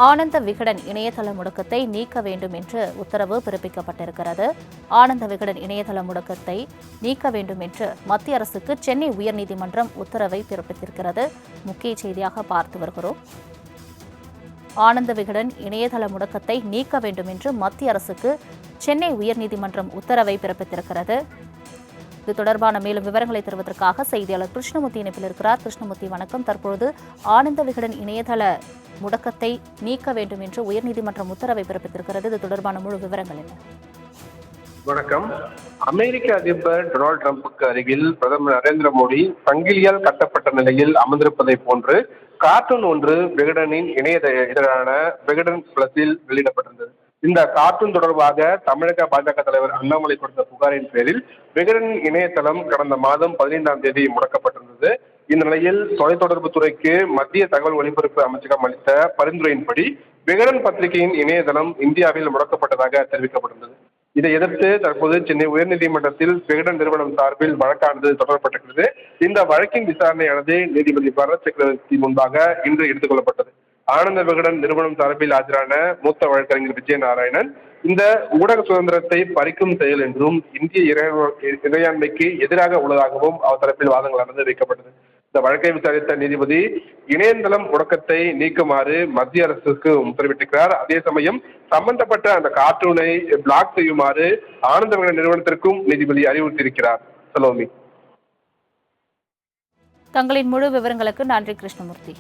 ஆனந்த விகடன் இணையதள முடக்கத்தை நீக்க வேண்டும் என்று உத்தரவு பிறப்பிக்கப்பட்டிருக்கிறது. ஆனந்த விகடன் இணையதள முடக்கத்தை நீக்க வேண்டும் என்று மத்திய அரசுக்கு சென்னை உயர்நீதிமன்றம் உத்தரவை பிறப்பித்திருக்கிறது. முக்கிய செய்தியாக பார்த்து வருகிறோம். ஆனந்த விகடன் இணையதள முடக்கத்தை நீக்க வேண்டும் என்று மத்திய அரசுக்கு சென்னை உயர்நீதிமன்றம் உத்தரவை பிறப்பித்திருக்கிறது. இது தொடர்பான மேலும் விவரங்களை தருவதற்காக செய்தியாளர் கிருஷ்ணமூர்த்தி இணைப்பில் இருக்கிறார். கிருஷ்ணமூர்த்தி, வணக்கம். தற்பொழுது ஆனந்த விகடன் இணையதள முடக்கத்தை நீக்க வேண்டும் என்று உயர்நீதிமன்றம் உத்தரவை பிறப்பித்திருக்கிறது. இது தொடர்பான முழு விவரங்கள் என்ன? வணக்கம். அமெரிக்க அதிபர் டொனால்டு டிரம்புக்கு அருகில் பிரதமர் நரேந்திர மோடி சங்கிலியால் கட்டப்பட்ட நிலையில் அமர்ந்திருப்பதை போன்று கார்ட்டூன் ஒன்று விகடனின் இணைய இதழான விகடன் பிளஸில் வெளியிடப்பட்டிருந்தது. இந்த கார்ட்டூன் தொடர்பாக தமிழக பாஜக தலைவர் அண்ணாமலை கொடுத்த புகாரின் பேரில் விகடன் இணையதளம் கடந்த மாதம் 15ஆம் தேதி முடக்கப்பட்டிருந்தது. இந்த நிலையில் தொலைத்தொடர்பு துறைக்கு மத்திய தகவல் ஒலிபரப்பு அமைச்சகம் அளித்த பரிந்துரையின்படி விகடன் பத்திரிகையின் இணையதளம் இந்தியாவில் முடக்கப்பட்டதாக தெரிவிக்கப்பட்டிருந்தது. இதை எதிர்த்து தற்போது சென்னை உயர்நீதிமன்றத்தில் விகடன் நிறுவனம் சார்பில் வழக்கானது தொடரப்பட்டிருக்கிறது. இந்த வழக்கின் விசாரணையானது நீதிபதி பரத் சக்கரவர்த்தி முன்பாக இன்று எடுத்துக் கொள்ளப்பட்டது. ஆனந்த விகடன் நிறுவனம் சார்பில் ஆஜரான மூத்த வழக்கறிஞர் விஜயநாராயணன் இந்த ஊடக சுதந்திரத்தை பறிக்கும் செயல் என்றும் இந்திய இறையாண்மைக்கு எதிராக உள்ளதாகவும் அவர் தரப்பில் வாதங்களானது வைக்கப்பட்டது. இந்த வழக்கை விசாரித்த நீதிபதி இணையதளம் முடக்கத்தை நீக்குமாறு மத்திய அரசுக்கு உத்தரவிட்டிருக்கிறார். அதே சமயம் சம்பந்தப்பட்ட அந்த கார்ட்டூனை பிளாக் செய்யுமாறு ஆனந்த விகடன் நிறுவனத்திற்கும் நீதிபதி அறிவுறுத்தியிருக்கிறார். சலோமி, தங்களின் முழு விவரங்களுக்கு நன்றி கிருஷ்ணமூர்த்தி.